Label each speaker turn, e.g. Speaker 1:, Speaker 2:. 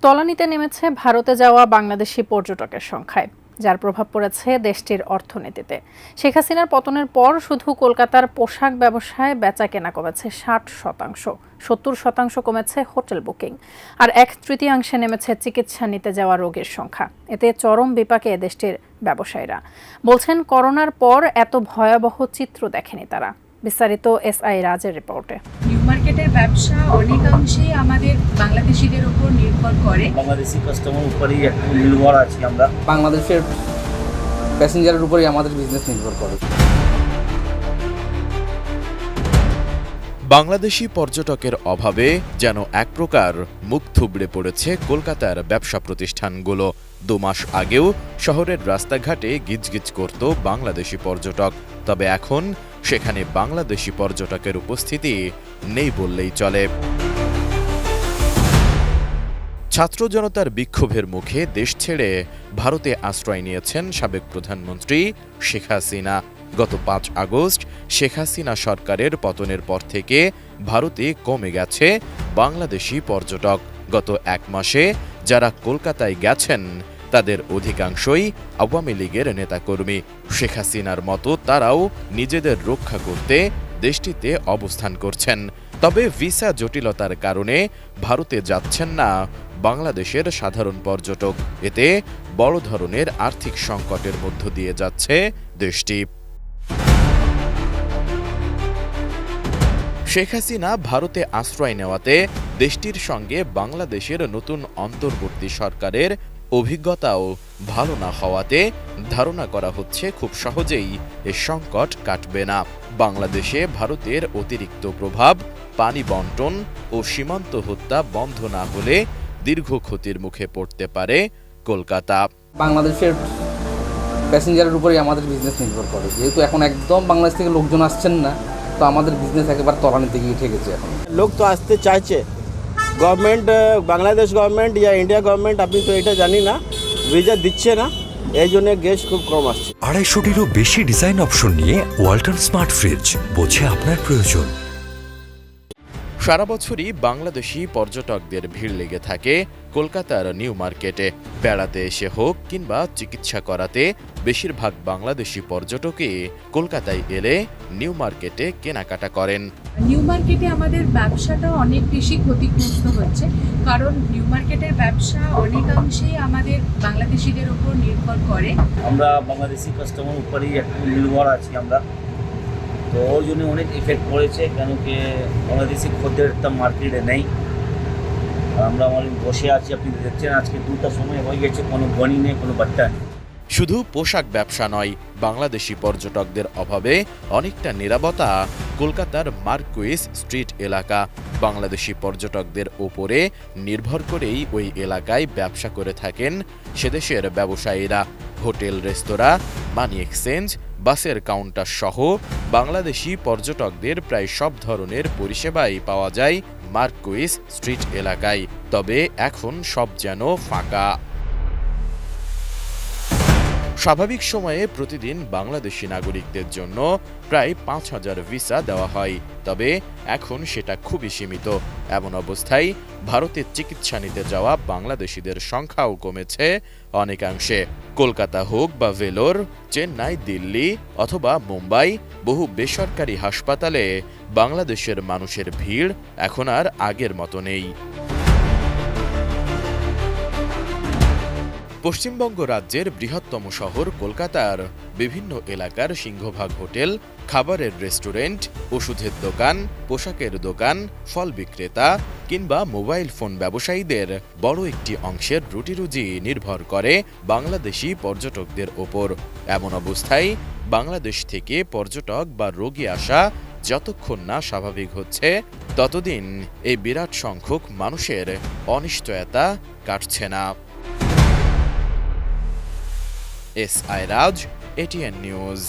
Speaker 1: তলানিতে নেমেছে ভারতে যাওয়া বাংলাদেশি পর্যটকের সংখ্যায়, যার প্রভাব পড়েছে দেশটির অর্থনীতিতে। শেখ হাসিনার পতনের পর শুধু কলকাতার পোশাক ব্যবসায় বেচাকেনা কমেছে 60%, 70% কমেছে হোটেল বুকিং, আর 1/3 নেমেছে চিকিৎসা নিতে যাওয়া রোগীর সংখ্যা। এতে চরম বিপাকে দেশটির ব্যবসায়ীরা বলছেন, করোনার পর এত ভয়াবহ চিত্র দেখেনি তারা। বিস্তারিত SI রাজের রিপোর্টে।
Speaker 2: নিউ মার্কেটের ব্যবসা অনেকাংশেই আমাদের বাংলাদেশিদের উপর নির্ভর করে।
Speaker 3: বাংলাদেশি কাস্টমার উপরেই একটু নির্ভর আছি আমরা।
Speaker 4: বাংলাদেশের প্যাসেঞ্জারের উপরেই আমাদের বিজনেস নির্ভর করে।
Speaker 5: বাংলাদেশি পর্যটকের অভাবে যেন এক প্রকার মুখ থুবড়ে পড়েছে কলকাতার ব্যবসা প্রতিষ্ঠানগুলো। 2 মাস আগেও শহরের রাস্তাঘাটে গিজগিজ করত বাংলাদেশি পর্যটক, তবে এখন সেখানে বাংলাদেশি পর্যটকের উপস্থিতি নেই বললেই চলে। ছাত্র জনতার বিক্ষোভের মুখে দেশ ছেড়ে ভারতে আশ্রয় নিয়েছেন সাবেক প্রধানমন্ত্রী শেখ হাসিনা। গত 5 আগস্ট শেখ হাসিনা সরকারের পতনের পর থেকে ভারতে কমে গেছে বাংলাদেশি পর্যটক। গত 1 মাসে যারা কলকাতায় গেছেন তাদের অধিকাংশই আওয়ামী লীগের নেতাকর্মী। শেখ হাসিনার মতো তারাও নিজেদের রক্ষা করতে দেশটিতে অবস্থান করছেন, তবে ভিসা জটিলতার কারণে ভারতে যাচ্ছেন না বাংলাদেশের সাধারণ পর্যটক। এতে বড় ধরনের আর্থিক সংকটের মধ্য দিয়ে যাচ্ছে দেশটি। শেখ হাসিনা ভারতে আশ্রয় নেওয়াতে দেশটির সঙ্গে বাংলাদেশের নতুন অন্তর্বর্তী সরকারের অভিজ্ঞতাও ভালো না হওয়াতে ধারণা করা হচ্ছে খুব সহজেই এ সংকট কাটবে না। বাংলাদেশে ভারতের অতিরিক্ত প্রভাব, পানি বণ্টন ও সীমান্ত হত্যা বন্ধ না হলে দীর্ঘ ক্ষতির মুখে পড়তে পারে কলকাতা।
Speaker 4: বাংলাদেশের প্যাসেঞ্জারের উপরেই আমাদের বিজনেস নির্ভর করে, যেহেতু এখন একদম বাংলাদেশ থেকে লোকজন আসছেন না, তো আমাদের বিজনেস একেবারে তলানিতে গিয়ে ঠেকেছে। এখন
Speaker 6: লোক তো আসতে চাইছে, গভর্নমেন্ট, বাংলাদেশ গভর্নমেন্ট ইয়া ইন্ডিয়া গভর্নমেন্ট, আপনি তো এটা জানি না, ভিসা দিচ্ছে না, এই জন্য গেস্ট খুব কম আসছে।
Speaker 7: 250-টিরও বেশি ডিজাইন অপশন নিয়ে ওয়ালটন স্মার্ট ফ্রিজ, বোঝে আপনার প্রয়োজন।
Speaker 5: সারা বছরই বাংলাদেশি পর্যটকদের ভিড় লেগে থাকে কলকাতার নিউ মার্কেটে। বেড়াতে এসে হোক কিংবা চিকিৎসা করাতে বেশিরভাগ বাংলাদেশি পর্যটকই কলকাতায় এলে নিউ মার্কেটে কেনাকাটা করেন।
Speaker 2: নিউ মার্কেটে আমাদের ব্যবসাটা অনেক বেশি ক্ষতিগ্রস্ত হচ্ছে, কারণ নিউ মার্কেটের ব্যবসা অনেকাংশেই আমাদের বাংলাদেশিদের উপর নির্ভর করে।
Speaker 3: আমরা বাংলাদেশি কাস্টমার উপরেই একটু নির্ভর আছি আমরা, তো ওর জন্য অনেক ইফেক্ট পড়েছে, কেন কি বাংলাদেশি খদ্দের একটা মার্কেটে নেই। আমরা বসে আছি, আপনি দেখছেন আজকে 2টার সময় হয়ে গেছে, কোনো গণি নেই, কোনো বাট্টা নেই।
Speaker 5: শুধু পোশাক ব্যবসা নয়, বাংলাদেশি পর্যটকদের অভাবে অনেকটা নীরবতা কলকাতার মার্কুইস স্ট্রিট এলাকা। বাংলাদেশি পর্যটকদের ওপরে নির্ভর করেই ওই এলাকায় ব্যবসা করে থাকেন সেদেশের ব্যবসায়ীরা। হোটেল, রেস্তোরাঁ, মানি এক্সচেঞ্জ, বাসের কাউন্টার সহ বাংলাদেশি পর্যটকদের প্রায় সব ধরনের পরিষেবাই পাওয়া যায় মার্কুইস স্ট্রিট এলাকায়। তবে এখন সব যেন ফাঁকা। স্বাভাবিক সময়ে প্রতিদিন বাংলাদেশি নাগরিকদের জন্য প্রায় 5000 ভিসা দেওয়া হয়, তবে এখন সেটা খুবই সীমিত। এমন অবস্থায় ভারতে চিকিৎসা নিতে যাওয়া বাংলাদেশিদের সংখ্যাও কমেছে অনেকাংশে। কলকাতা হোক বা ভেলোর, চেন্নাই, দিল্লি অথবা মুম্বাই, বহু বেসরকারি হাসপাতালে বাংলাদেশের মানুষের ভিড় এখন আর আগের মতো নেই। পশ্চিমবঙ্গ রাজ্যের বৃহত্তম শহর কলকাতার বিভিন্ন এলাকার সিংহভাগ হোটেল, খাবারের রেস্টুরেন্ট, ওষুধের দোকান, পোশাকের দোকান, ফল বিক্রেতা কিংবা মোবাইল ফোন ব্যবসায়ীদের বড় একটি অংশের রুটিরুজি নির্ভর করে বাংলাদেশি পর্যটকদের ওপর। এমন অবস্থায় বাংলাদেশ থেকে পর্যটক বা রোগী আসা যতক্ষণ না স্বাভাবিক হচ্ছে, ততদিন এই বিরাট সংখ্যক মানুষের অনিশ্চয়তা কাটছে না। SI রাজ, ATN নিউজ।